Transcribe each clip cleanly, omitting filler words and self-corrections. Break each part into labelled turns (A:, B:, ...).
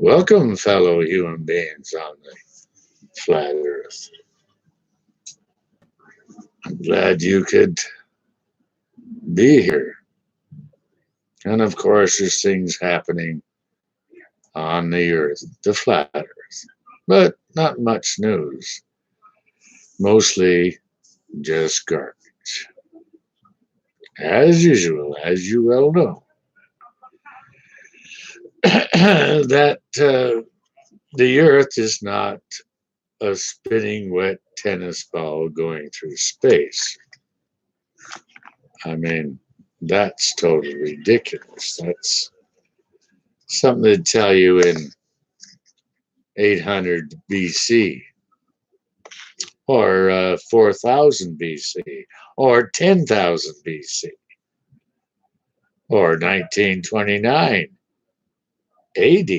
A: Welcome, fellow human beings on the flat earth. I'm glad you could be here. And of course, there's things happening on the earth, the flat earth, but not much news. Mostly just garbage. As usual, as you well know, that the earth is not a spinning wet tennis ball going through space. I mean, that's totally ridiculous. That's something to tell you in 800 BC or 4000 BC or 10,000 BC or 1929 AD.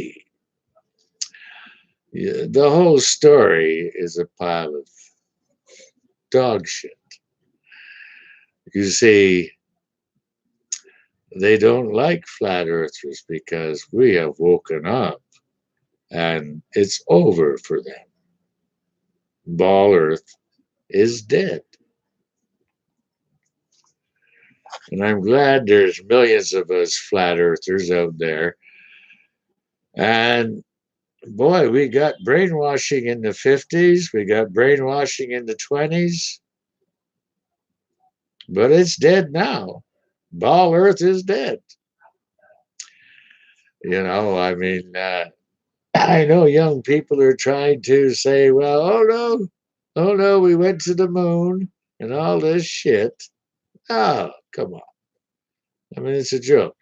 A: Yeah, the whole story is a pile of dog shit. You see, they don't like flat earthers because we have woken up and it's over for them. Ball Earth is dead. And I'm glad there's millions of us flat earthers out there. And boy, we got brainwashing in the 50s, we got brainwashing in the 20s, but it's dead now. Ball Earth is dead. I mean, I know young people are trying to say, well, oh no, we went to the moon and all this shit. Oh, come on. I mean, it's a joke.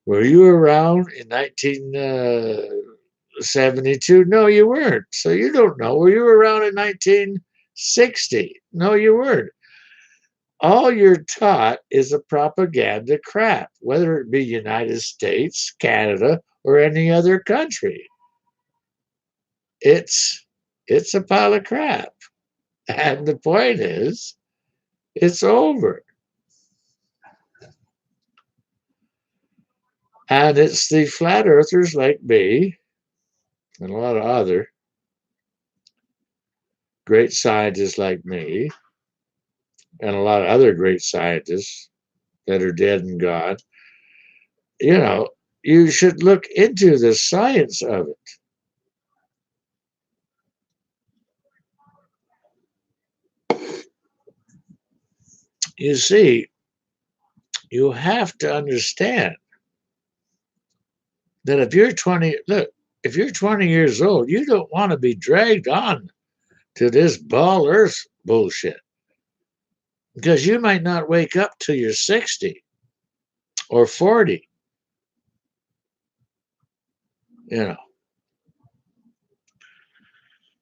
A: Were you around in 1972? No, you weren't. So you don't know. Were you around in 1960? No, you weren't. All you're taught is a propaganda crap, whether it be United States, Canada, or any other country. It's a pile of crap. And the point is, it's over. And it's the flat earthers like me and a lot of other great scientists like me and a lot of other great scientists that are dead and gone. You know, you should look into the science of it. You see, you have to understand that if you're 20, look, if you're 20 years old, you don't want to be dragged on to this ball earth bullshit because you might not wake up till you're 60 or 40. You know,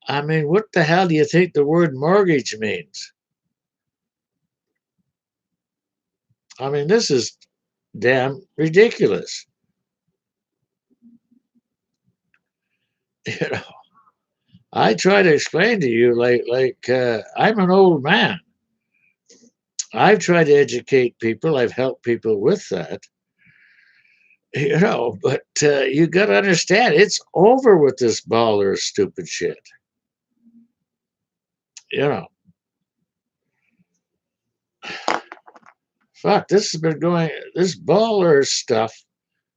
A: I mean, what the hell do you think the word mortgage means? I mean, this is damn ridiculous. You know, I try to explain to you like I'm an old man. I've tried to educate people. I've helped people with that. But you got to understand, it's over with this baller stupid shit. You know, fuck, this baller stuff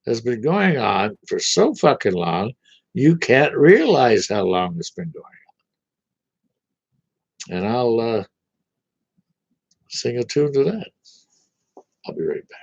A: has been going on for so fucking long, you can't realize how long it's been going on. And I'll sing a tune to that. I'll be right back.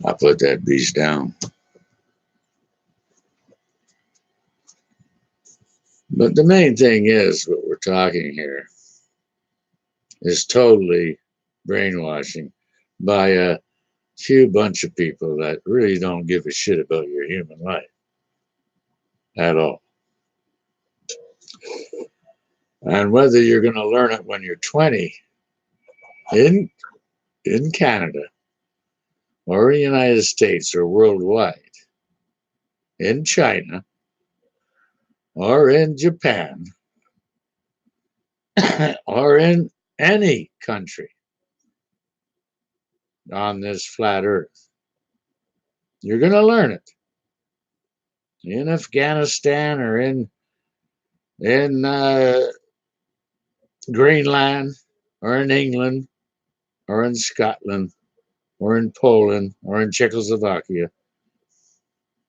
A: I'll put that beast down. But the main thing is what we're talking here is totally brainwashing by a few bunch of people that really don't give a shit about your human life at all. And whether you're going to learn it when you're 20 in Canada or in the United States or worldwide, in China or in Japan or in any country on this flat earth, you're going to learn it. In Afghanistan or in Greenland or in England or in Scotland or in Poland or in Czechoslovakia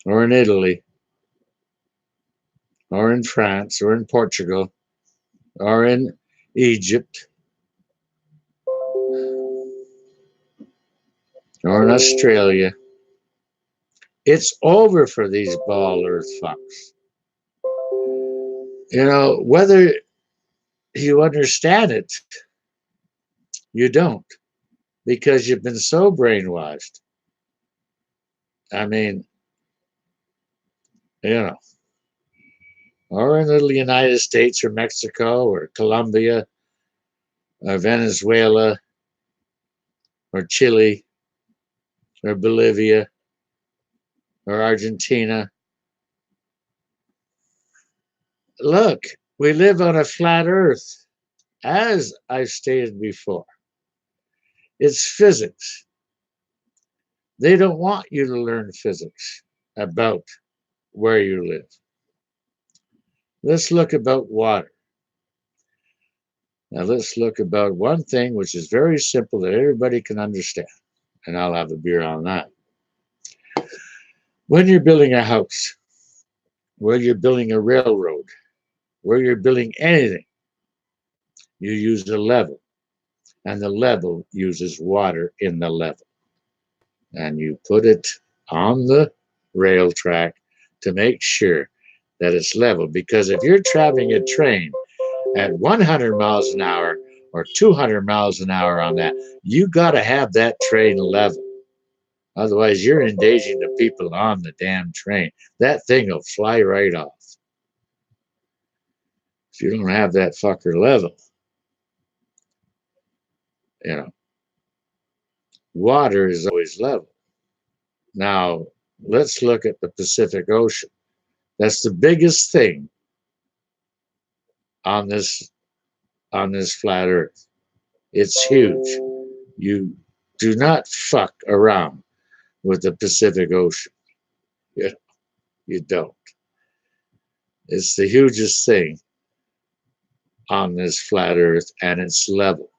A: or in Italy or in France or in Portugal or in Egypt or in Australia. It's over for these ball earth fucks. You know, whether you understand it, you don't, because you've been so brainwashed. I mean, you know, or in the United States or Mexico or Colombia or Venezuela or Chile or Bolivia or Argentina. Look, we live on a flat earth, as I've stated before. It's physics. They don't want you to learn physics about where you live. Let's look about water. Now let's look about one thing which is very simple that everybody can understand. And I'll have a beer on that. When you're building a house, where you're building a railroad, where you're building anything, you use a level. And the level uses water in the level. And you put it on the rail track to make sure that it's level. Because if you're traveling a train at 100 miles an hour or 200 miles an hour on that, you got to have that train level. Otherwise, you're endangering the people on the damn train. That thing will fly right off. If you don't have that fucker level, you know, water is always level. Now, let's look at the Pacific Ocean. That's the biggest thing on this flat earth. It's huge. You do not fuck around with the Pacific Ocean. You don't. It's the hugest thing on this flat earth, and it's level,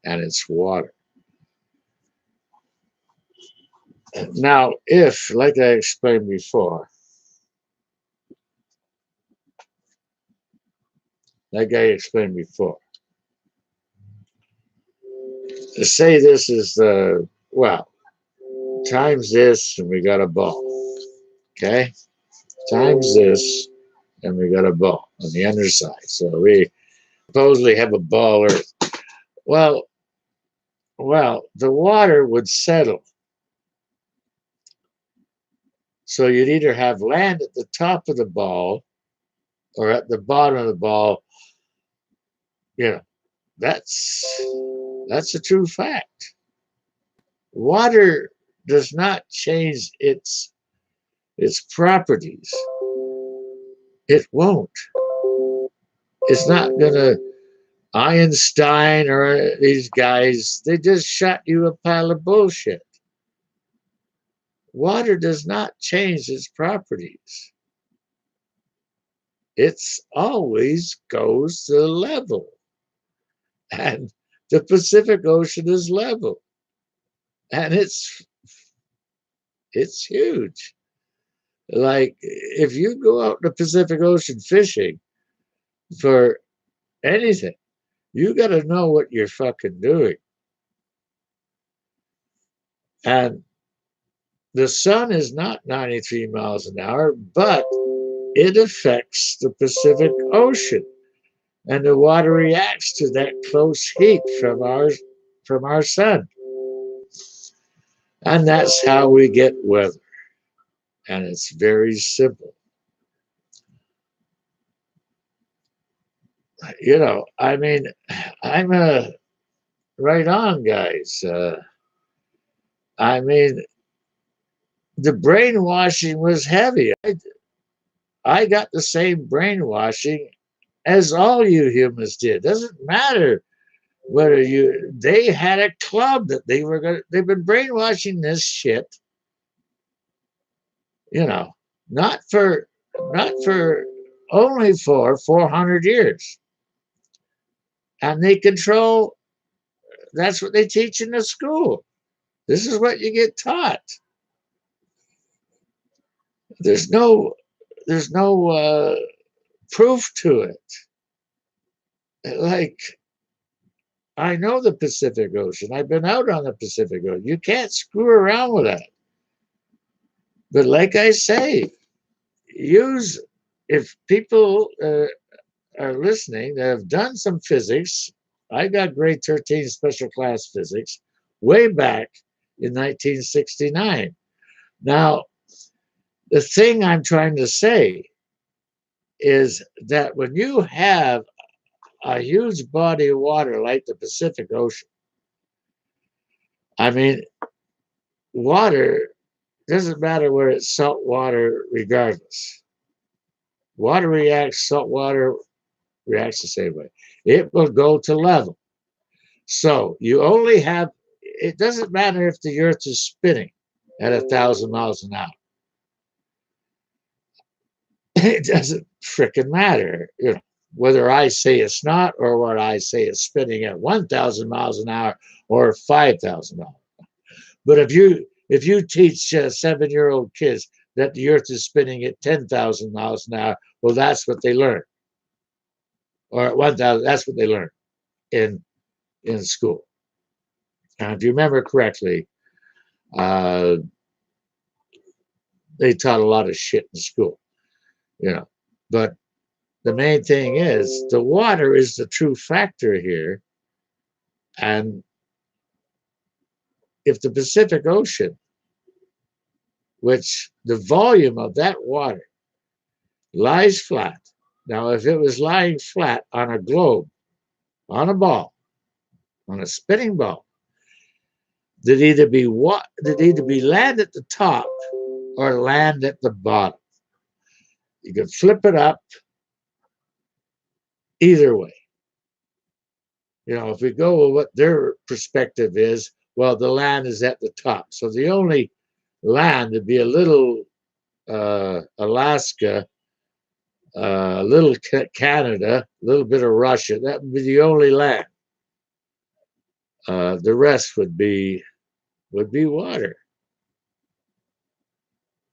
A: and it's water. Now, if, like I explained before, say this is the, well, times this and we got a ball, okay? Times this and we got a ball on the underside. So we supposedly have a ball earth. Well, the water would settle. So you'd either have land at the top of the ball or at the bottom of the ball. You know, that's a true fact. Water does not change its properties. It won't. It's not gonna. Einstein or these guys, they just shot you a pile of bullshit. Water does not change its properties. It's always goes to level. And the Pacific Ocean is level. And it's huge. Like if you go out in the Pacific Ocean fishing for anything, you got to know what you're fucking doing. And the sun is not 93 miles an hour, but it affects the Pacific Ocean. And the water reacts to that close heat from our sun. And that's how we get weather. And it's very simple. You know, I mean, I'm a right on, guys. I mean, the brainwashing was heavy. I got the same brainwashing as all you humans did. Doesn't matter whether they had a club that they've been brainwashing this shit, you know, not for only for 400 years. And they control, that's what they teach in the school. This is what you get taught. There's no proof to it. Like I know the Pacific Ocean. I've been out on the Pacific Ocean. You can't screw around with that. But like I say, if people are listening that have done some physics. I got grade 13 special class physics way back in 1969. Now, the thing I'm trying to say is that when you have a huge body of water like the Pacific Ocean, I mean, water doesn't matter where it's salt water, regardless. Water reacts, salt water reacts the same way. It will go to level. So you only have, it doesn't matter if the earth is spinning at 1,000 miles an hour. It doesn't frickin' matter, you know, whether I say it's not or what I say is spinning at 1,000 miles an hour or 5,000 miles. But if you teach 7-year-old kids that the earth is spinning at 10,000 miles an hour, well, that's what they learn. Or at 1,000, that's what they learn in school. And if you remember correctly, they taught a lot of shit in school, you know. But the main thing is the water is the true factor here. And if the Pacific Ocean, which the volume of that water lies flat, now if it was lying flat on a globe, on a ball, on a spinning ball, did either be land at the top or land at the bottom. You could flip it up either way. You know, if we go with what their perspective is, well, the land is at the top. So the only land would be a little Alaska, a little Canada, a little bit of Russia. That would be the only land. The rest would be water.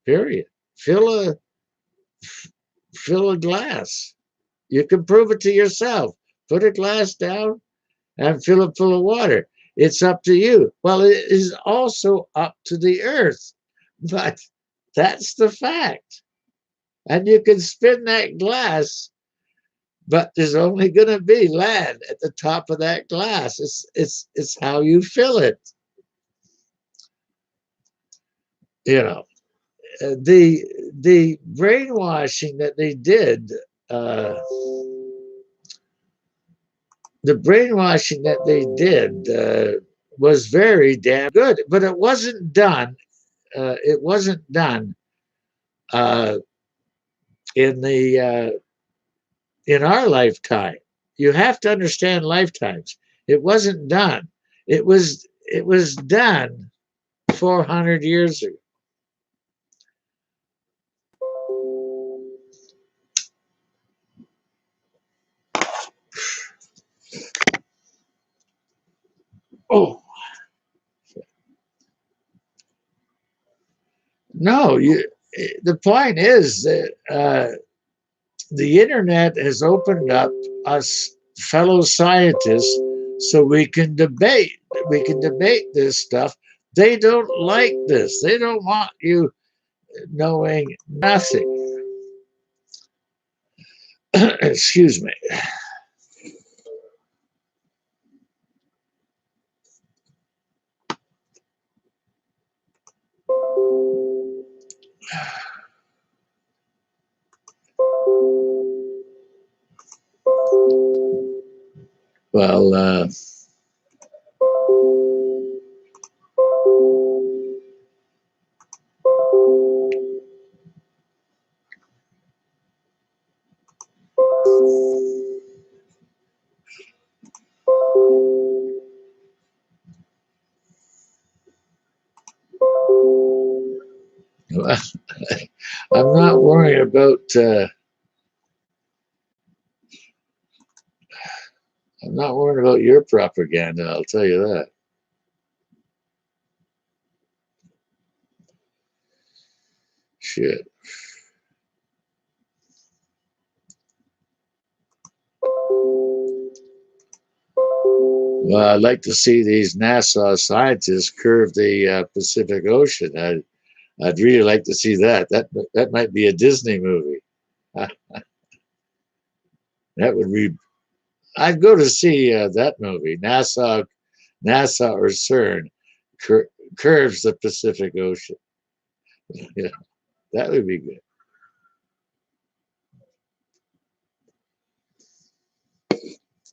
A: Period. Fill a glass. You can prove it to yourself. Put a glass down and fill it full of water. It's up to you. Well, it is also up to the earth, but that's the fact. And you can spin that glass, but there's only going to be land at the top of that glass. It's how you fill it. You know, the brainwashing that they did. The brainwashing that they did was very damn good, but it wasn't done. It wasn't done uh, in the in our lifetime. You have to understand lifetimes. It wasn't done. It was done 400 years ago. Oh no, you. The point is that the internet has opened up us fellow scientists so we can debate. We can debate this stuff. They don't like this. They don't want you knowing nothing. Excuse me. Well, I'm not worried about. I'm not worried about your propaganda. I'll tell you that. Shit. Well, I'd like to see these NASA scientists curve the Pacific Ocean. I'd really like to see that. That might be a Disney movie. That would be. I'd go to see that movie. NASA or CERN curves the Pacific Ocean. Yeah, that would be good.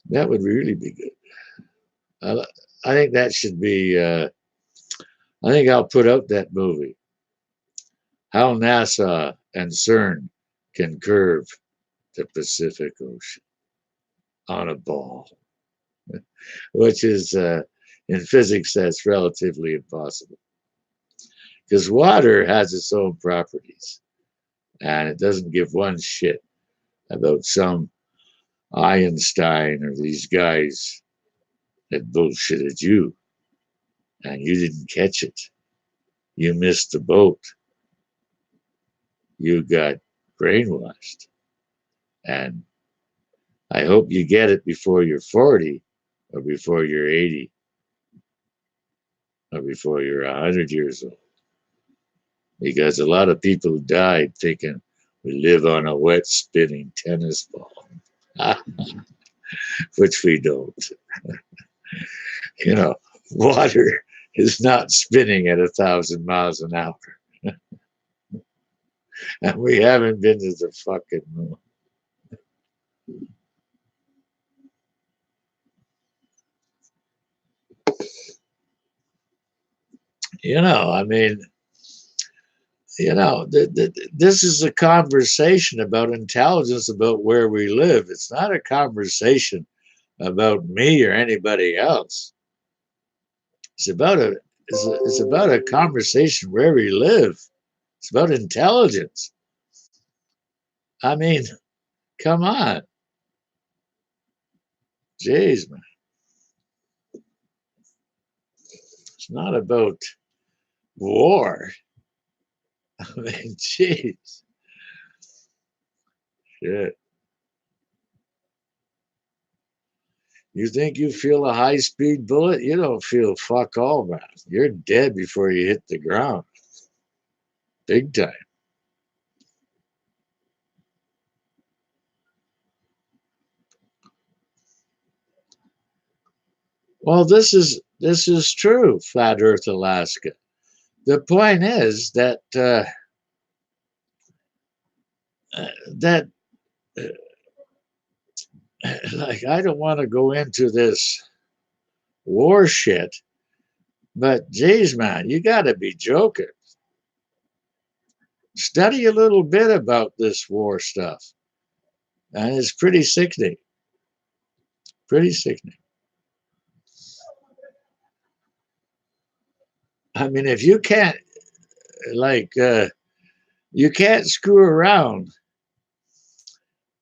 A: That would really be good. I, I think that should be. I think I'll put out that movie. How NASA and CERN can curve the Pacific Ocean on a ball, which is in physics that's relatively impossible because water has its own properties and it doesn't give one shit about some Einstein or these guys that bullshitted you and you didn't catch it. You missed the boat. You got brainwashed. And I hope you get it before you're 40 or before you're 80 or before you're 100 years old. Because a lot of people died thinking we live on a wet spinning tennis ball, which we don't. You know, water is not spinning at 1,000 miles an hour. And we haven't been to the fucking moon. I mean, this is a conversation about intelligence, about where we live. It's not a conversation about me or anybody else. It's about it's about a conversation where we live. It's about intelligence. I mean, come on. Jeez, man. It's not about war. I mean, jeez. Shit. You think you feel a high speed bullet? You don't feel fuck all, man. You're dead before you hit the ground. Big time. Well, this is true, Flat Earth Alaska. The point is that that uh, like I don't want to go into this war shit, But geez, man, you got to be joking. Study a little bit about this war stuff, and it's pretty sickening. Pretty sickening. I mean, if you can't like you can't screw around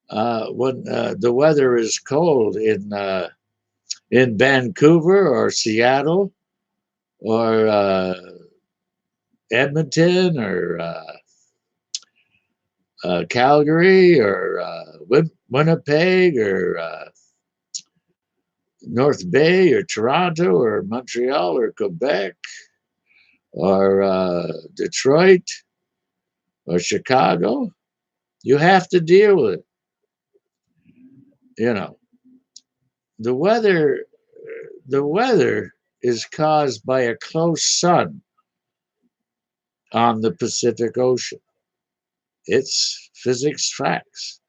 A: when the weather is cold in Vancouver or Seattle or Edmonton or Calgary or Winnipeg or North Bay or Toronto or Montreal or Quebec or Detroit or Chicago. You have to deal with it. You know, the weather the weather is caused by a close sun on the Pacific Ocean. It's physics facts.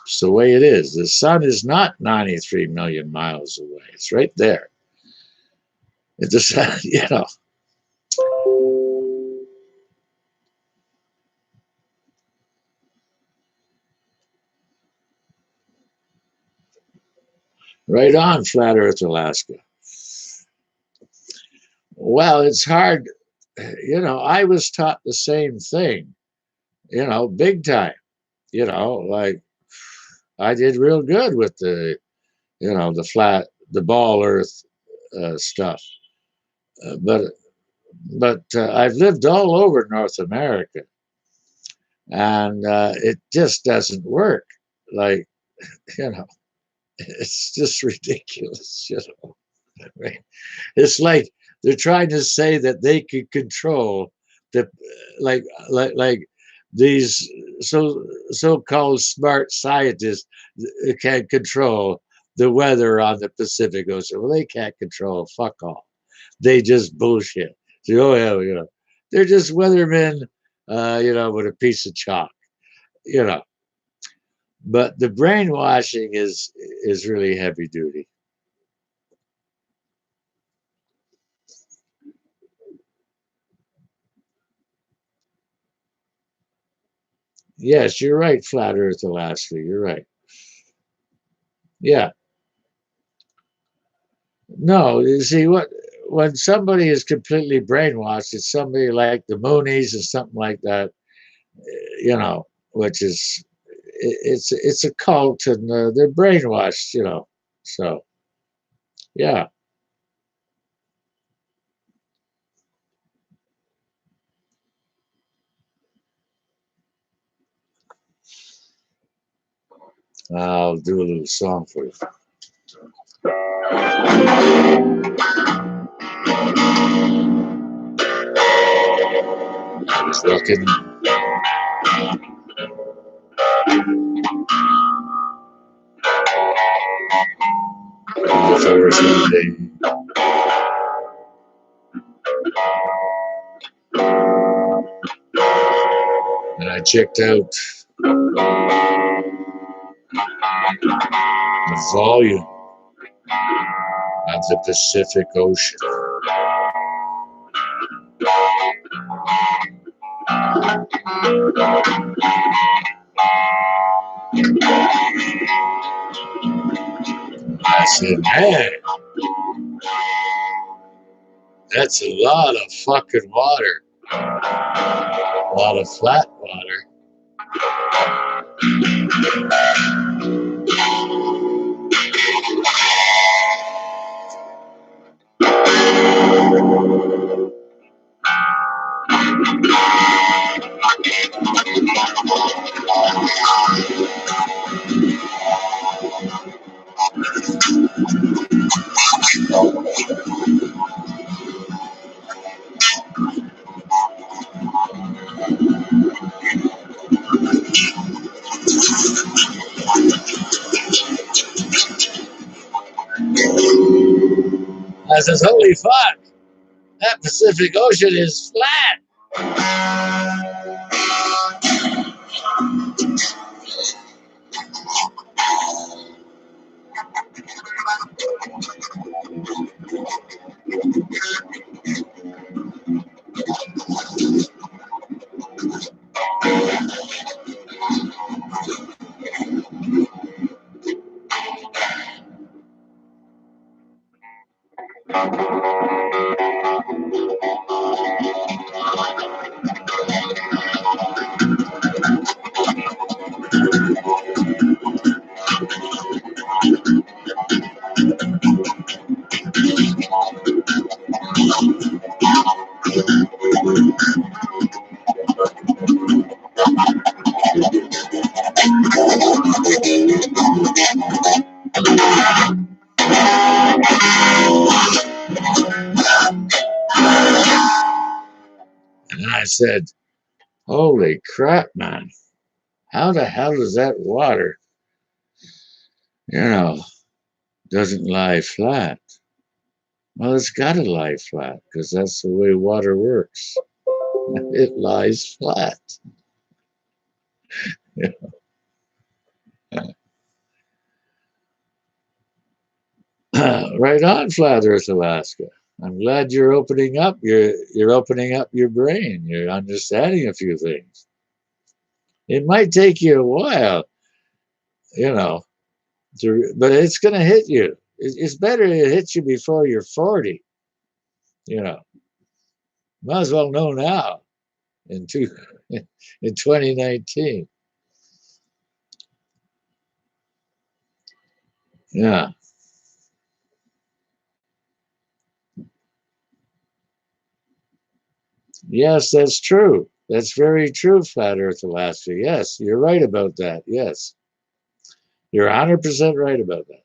A: It's the way it is. The sun is not 93 million miles away. It's right there. It's the sun, you know. Right on, Flat Earth, Alaska. Well, it's hard. You know, I was taught the same thing, you know, big time. You know, like I did real good with the ball Earth stuff. But I've lived all over North America, and it just doesn't work. Like, you know, it's just ridiculous. You know, right? It's like they're trying to say that they could control the like these so-called smart scientists can control the weather on the Pacific Ocean. Well, they can't control fuck all. They just bullshit. So, oh yeah, you know, they're just weathermen, you know, with a piece of chalk, you know. But the brainwashing is really heavy duty. Yes, you're right, Flat Earth Alaska. You're right. Yeah. No, you see what when somebody is completely brainwashed, it's somebody like the Moonies or something like that, you know, which is it's a cult and they're brainwashed, you know. So yeah, I'll do a little song for you. I was looking in the forest one day, and I checked out the volume of the Pacific Ocean. I said, man, that's a lot of fucking water. A lot of flat water. I says, holy fuck, that Pacific Ocean is flat. And I said, holy crap, man. How the hell does that water, doesn't lie flat? Well, it's got to lie flat because that's the way water works. It lies flat. Right on, Flat Earth Alaska. I'm glad you're opening up. You're opening up your brain. You're understanding a few things. It might take you a while, you know, but it's going to hit you. It's better it hits you before you're 40. You know, might as well know now in 2019. Yeah. Yes, that's true. That's very true, Flat Earth Alaska. Yes, you're right about that. Yes, you're 100% right about that.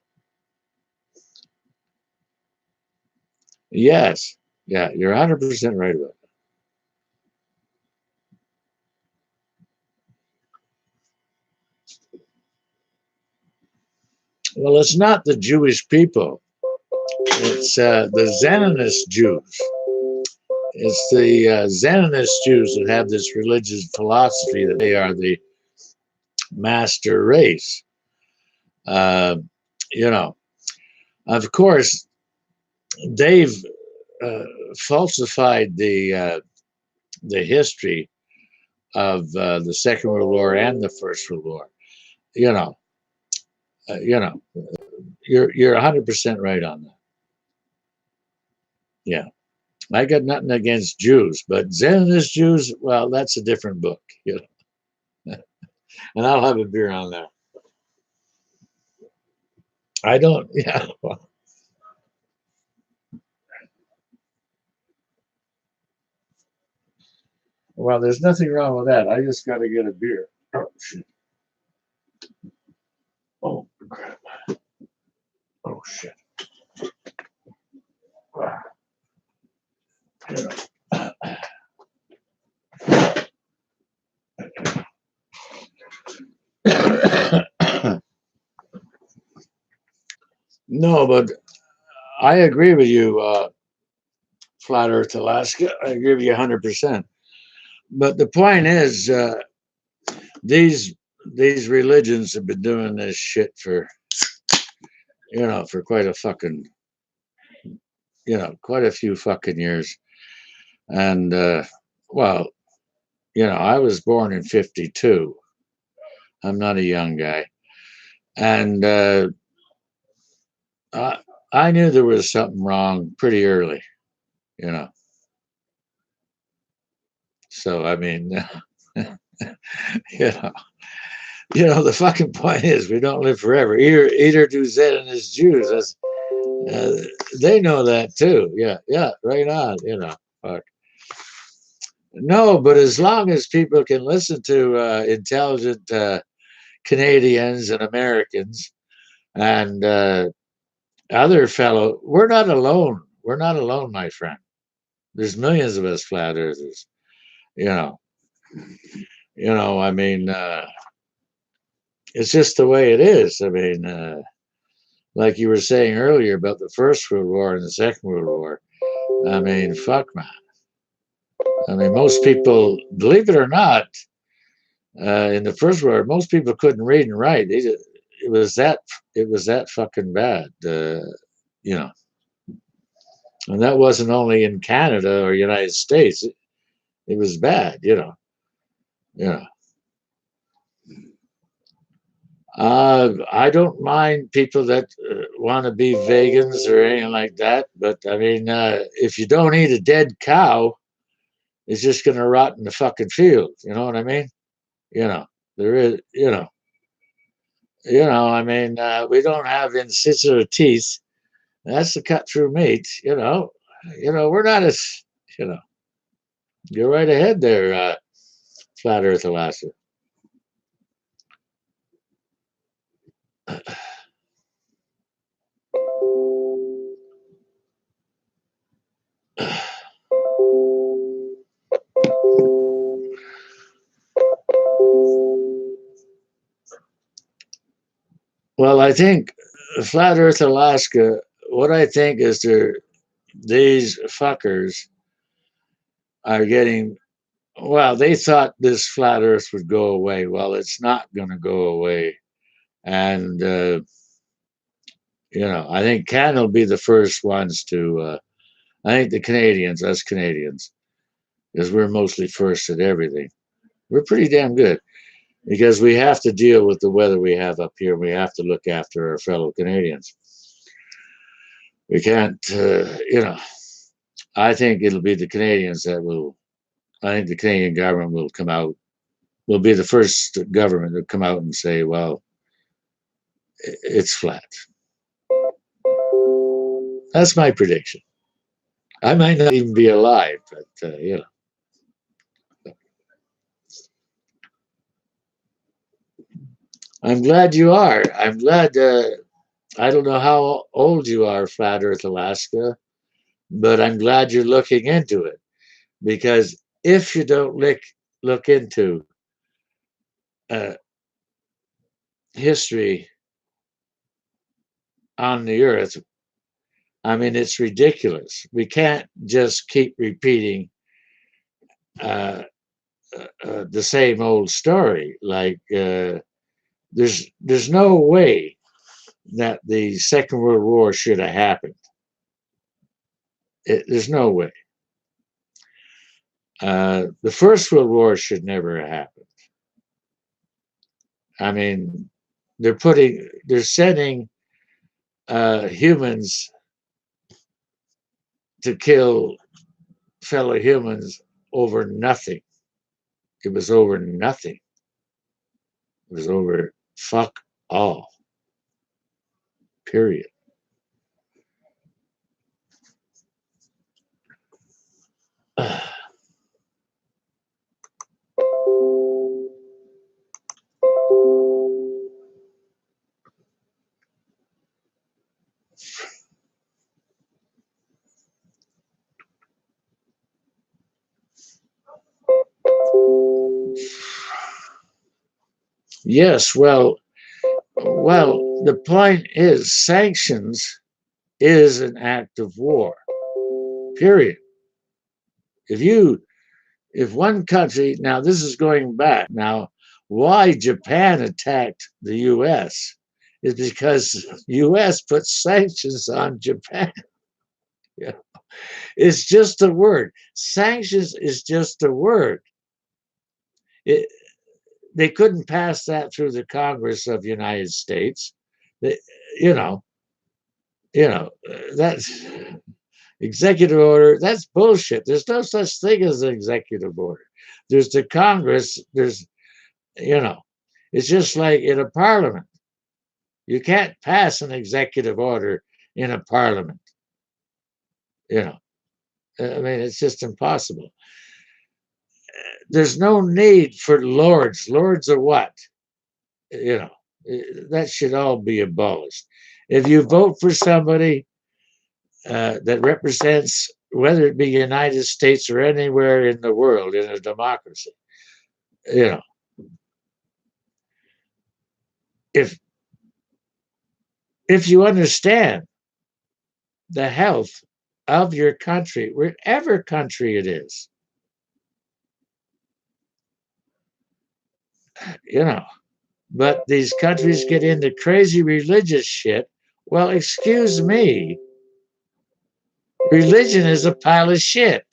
A: Yes. Yeah, you're 100% right about that. Well, it's not the Jewish people. It's the Zionist Jews. It's the Zionist Jews that have this religious philosophy that they are the master race. Uh, you know, of course, they've uh, falsified the history of the Second World War and the First World War. You know, you know, you're 100% right on that. Yeah. I got nothing against Jews, but Zionist Jews, well, that's a different book, And I'll have a beer on that. I don't, yeah. Well, there's nothing wrong with that. I just got to get a beer. Oh, shit. Oh, crap. Oh, shit. No, but I agree with you, Flat Earth Alaska. I agree with you 100%. But the point is, these these religions have been doing this shit for for quite a fucking quite a few fucking years. And well, I was born in 52. I'm not a young guy. And I, I knew there was something wrong pretty early, you know. So I mean, you know, the fucking point is we don't live forever. Either do Zionist Jews. Uh, they know that too. Yeah, yeah, right on. Fuck. No, but as long as people can listen to intelligent Canadians and Americans and other fellow, we're not alone. We're not alone, my friend. There's millions of us flat earthers. You know, I mean, it's just the way it is. I mean, like you were saying earlier about the First World War and the Second World War. I mean, fuck, man. I mean, most people, believe it or not, in the First World War, most people couldn't read and write. It was that fucking bad. You know, and that wasn't only in Canada or United States. It was bad. You know. I don't mind people that want to be vegans or anything like that, but I mean, if you don't eat a dead cow, it's just going to rot in the fucking field. You know what I mean? You know, there is, I mean, we don't have incisional teeth. That's the cut through meat. We're not as, you know, you're right ahead there, Flat Earth Alaska. Well, I think Flat Earth Alaska, what I think is these fuckers are getting, well, they thought this flat Earth would go away. Well, it's not going to go away. And, I think Canada will be the first ones to, I think the Canadians, us Canadians, because we're mostly first at everything, we're pretty damn good because we have to deal with the weather we have up here. We have to look after our fellow Canadians. We can't, I think it'll be the Canadians that will, I think the Canadian government will come out, will be the first government to come out and say, well, it's flat. That's my prediction. I might not even be alive, but, I'm glad you are. I'm glad, I don't know how old you are, Flat Earth Alaska, but I'm glad you're looking into it because if you don't look into uh, history on the earth, I mean, it's ridiculous. We can't just keep repeating uh, the same old story. Like there's no way that the Second World War should have happened. There's no way. The First World War should never have happened. I mean, they're sending humans to kill fellow humans over nothing. It was over nothing. It was over fuck all. Period. Yes, well, the point is sanctions is an act of war. Period. If you if one country, now this is going back, now why Japan attacked the US is because US put sanctions on Japan. Yeah. It's just a word. Sanctions is just a word. It, they couldn't pass that through the Congress of the United States. They, you know, that's executive order. That's bullshit. There's no such thing as an executive order. There's the Congress. You know, it's just like in a parliament. You can't pass an executive order in a parliament. You know, I mean, it's just impossible. There's no need for lords. Lords are what? You know, that should all be abolished. If you vote for somebody that represents, whether it be United States or anywhere in the world in a democracy, you know, if if you understand the health of your country, wherever country it is, you know, but these countries get into crazy religious shit. Well, excuse me, religion is a pile of shit.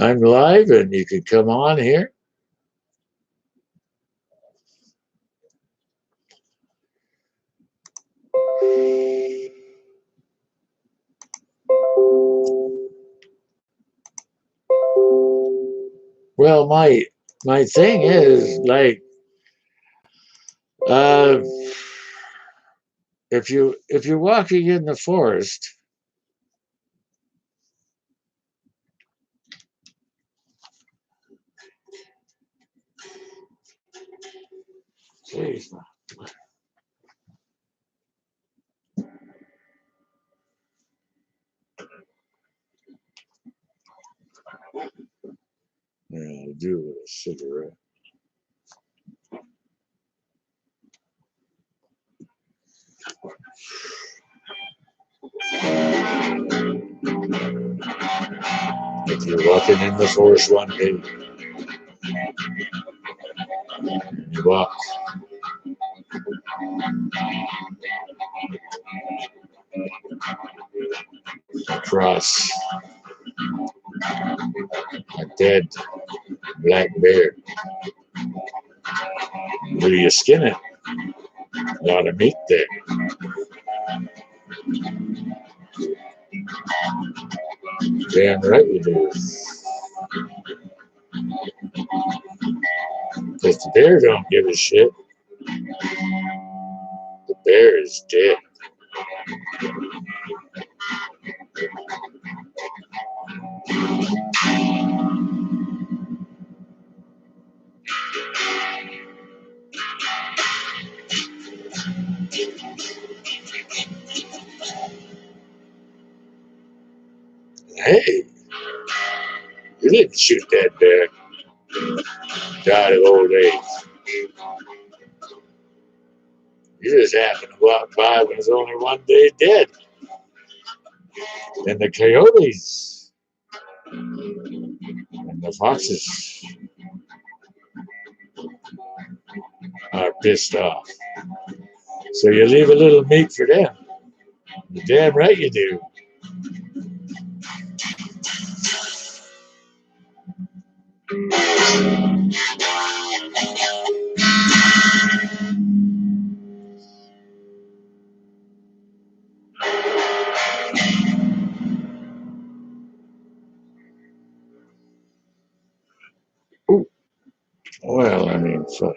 A: I'm live and you can come on here. Well, my thing is like uh if you're walking in the forest, geez, yeah, I do with a cigarette. If you're walking in the forest one day, you walk across a dead black bear. Do you skin it? A lot of meat there. Damn right you do. Because the bear don't give a shit. The bear is dead. Hey, you didn't shoot that bear. Died of old age. You just happened to walk by when it's only one day dead. And the coyotes and the foxes are pissed off. So you leave a little meat for them. You're damn right you do. Ooh. Well, I mean, fuck.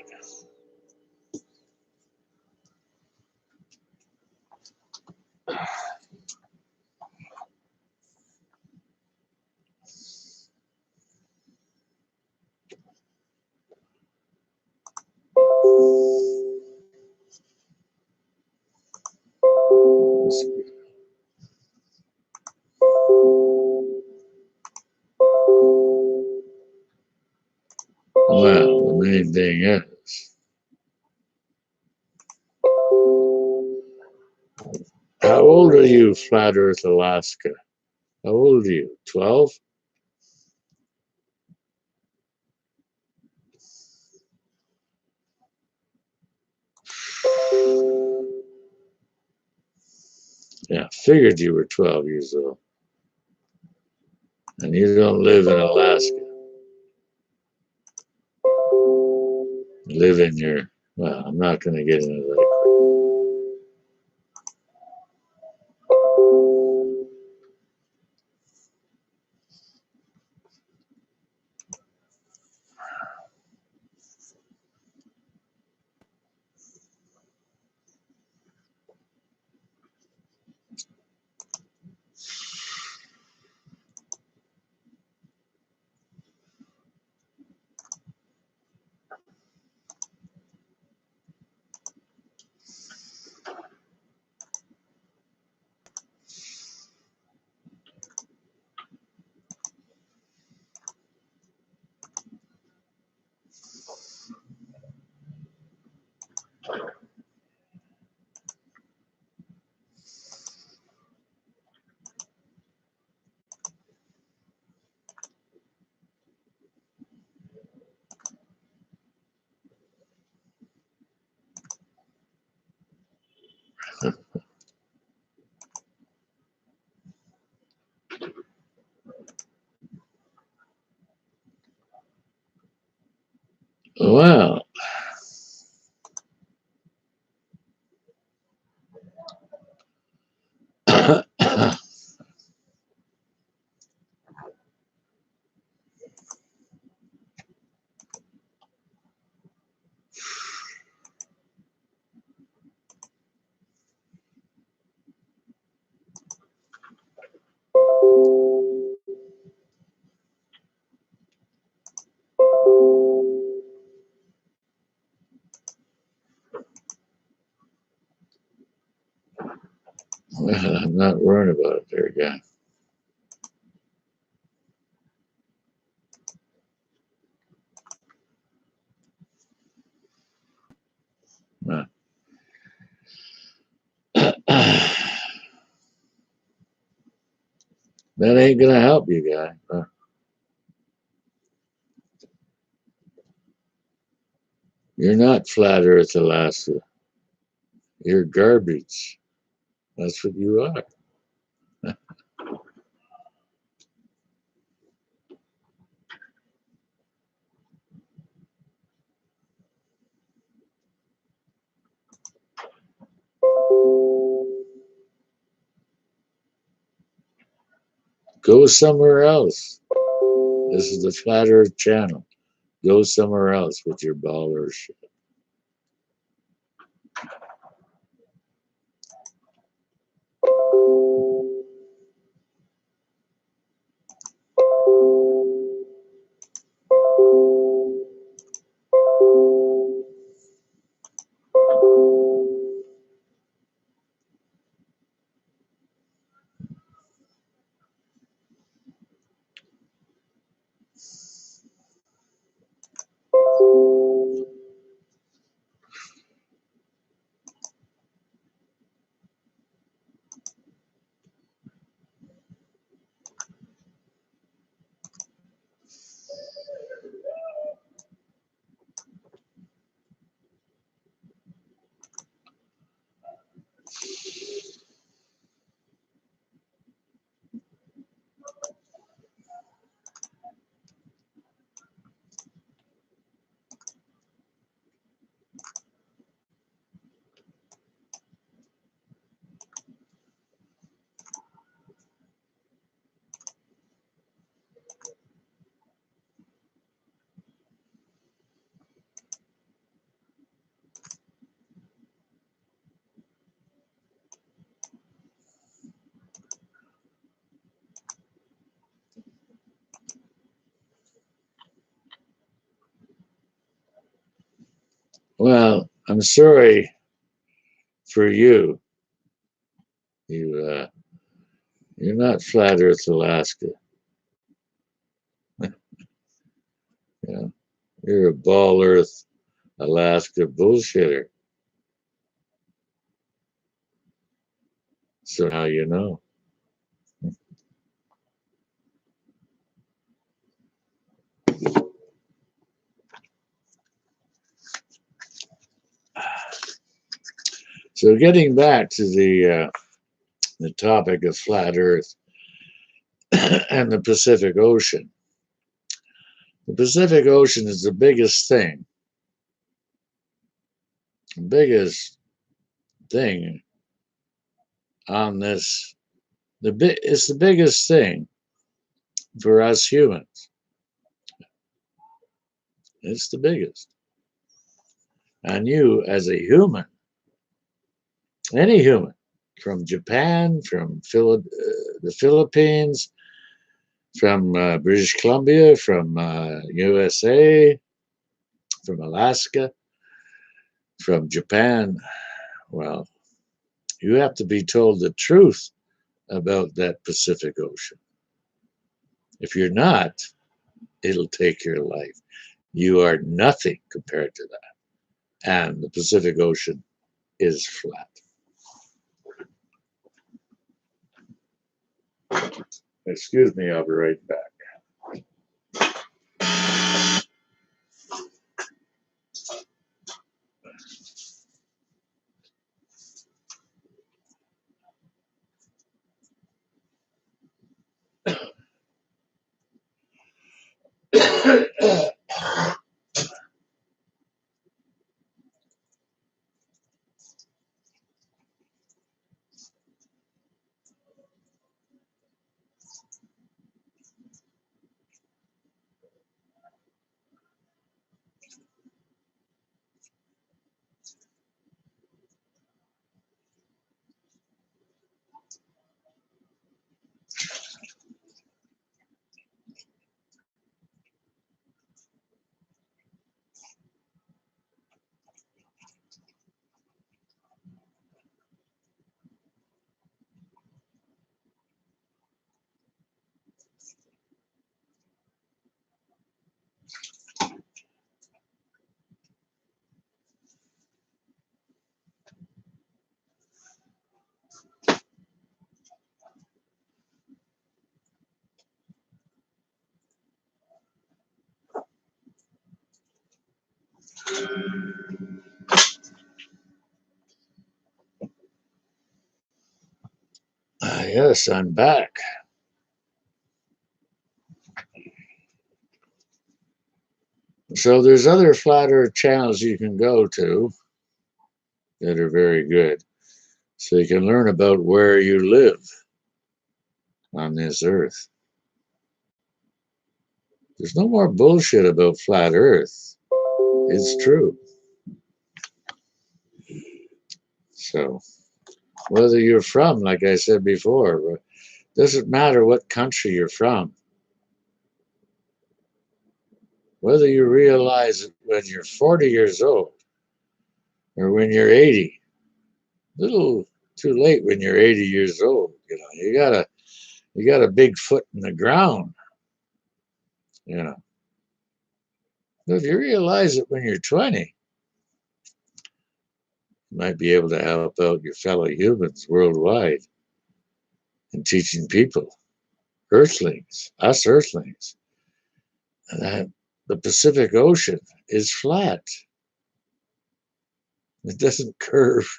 A: Well, the main thing is, how old are you, Flat Earth Alaska? How old are you? 12? Yeah, figured you were 12 years old. And you don't live in Alaska. You live in your, well, I'm not going to get into that. Well, I'm not worried about it there again. Uh, that ain't gonna help you, guy. You're not flat Earth Alaska. You're garbage. That's what you are. Go somewhere else. This is the Flat Earth Channel. Go somewhere else with your baller shit. Well, I'm sorry for you. You you're not Flat Earth Alaska. Yeah, you're a Ball Earth Alaska bullshitter. So now you know. So getting back to the topic of flat Earth and the Pacific Ocean. The Pacific Ocean is the biggest thing, biggest thing on this. It's the biggest thing for us humans. It's the biggest. And you, as a human, any human, from Japan, from the Philippines, from British Columbia, from USA, from Alaska, from Japan, well, you have to be told the truth about that Pacific Ocean. If you're not, it'll take your life. You are nothing compared to that. And the Pacific Ocean is flat. Excuse me, I'll be right back. Yes, I'm back. So there's other flat earth channels you can go to that are very good. So you can learn about where you live on this earth. There's no more bullshit about flat earth. It's true. So whether you're from, like I said before, doesn't matter what country you're from. Whether you realize it when you're 40 years old or when you're 80, little too late when you're 80 years old. You know, you got a big foot in the ground. You know, but if you realize it when you're 20, you might be able to help out your fellow humans worldwide in teaching people, earthlings, us earthlings, that the Pacific Ocean is flat. It doesn't curve.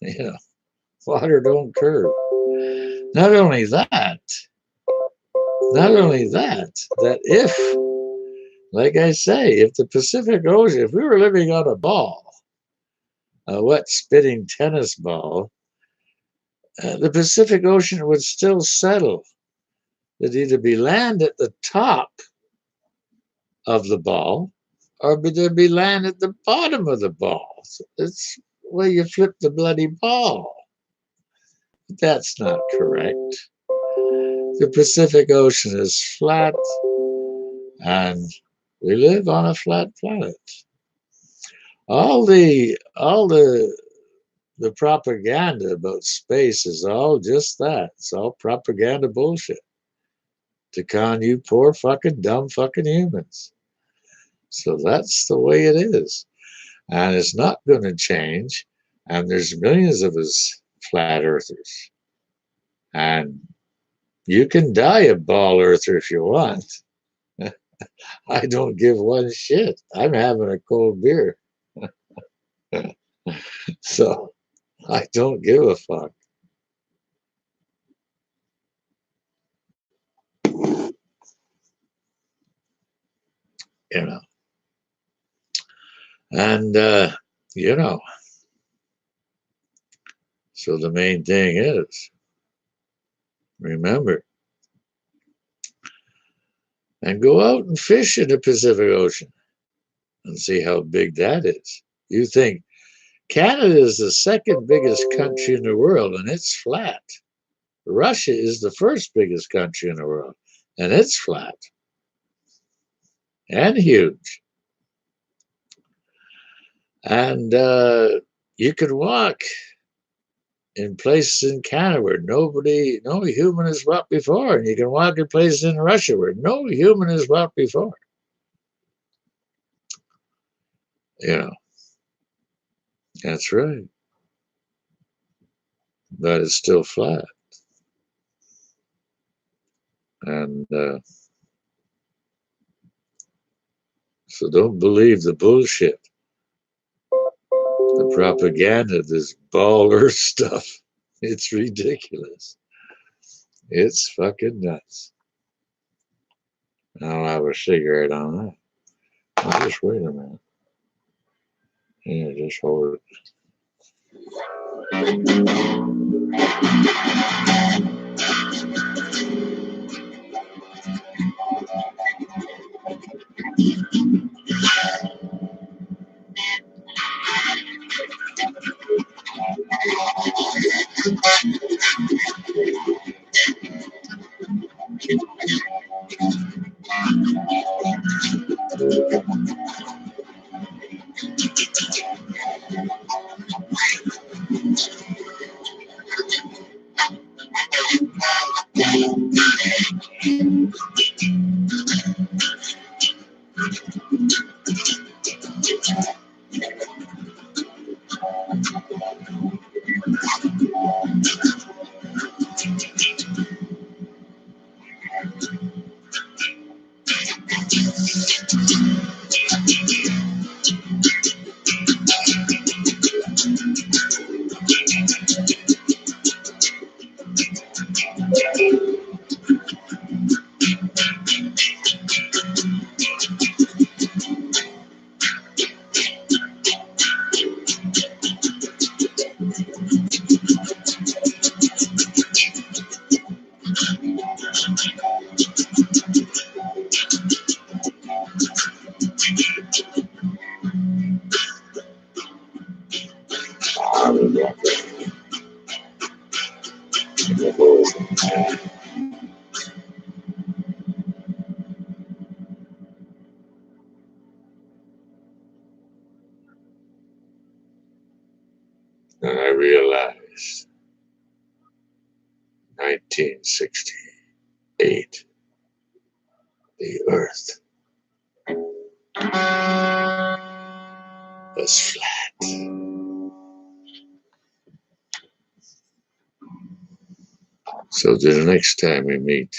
A: You know, water don't curve. Not only that, that if, like I say, if the Pacific Ocean, if we were living on a ball, a wet spinning tennis ball, the Pacific Ocean would still settle. It'd either be land at the top of the ball or there'd be land at the bottom of the ball. It's where you flip the bloody ball. That's not correct. The Pacific Ocean is flat and we live on a flat planet. All the propaganda about space is all just that. It's all propaganda bullshit to con you poor fucking dumb fucking humans. So that's the way it is. And it's not going to change. And there's millions of us flat earthers. And you can die a ball earther if you want. I don't give one shit. I'm having a cold beer. So I don't give a fuck. You know. And, you know, so the main thing is, remember, and go out and fish in the Pacific Ocean and see how big that is. You think Canada is the second biggest country in the world and it's flat. Russia is the first biggest country in the world and it's flat and huge. And you can walk in places in Canada where no human has walked before, and you can walk in places in Russia where no human has walked before. You know, that's right. But it's still flat. And so don't believe the bullshit, the propaganda, this ball earth stuff. It's ridiculous. It's fucking nuts. I'll have a cigarette on that. Oh, just wait a minute. Yeah, just hold it. And I realized 1968, the Earth was flat. So the next time we meet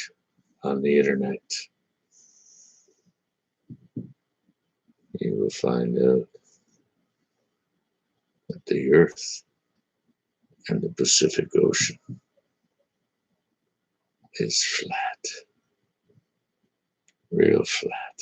A: on the internet, you will find out that the Earth and the Pacific Ocean is flat, real flat.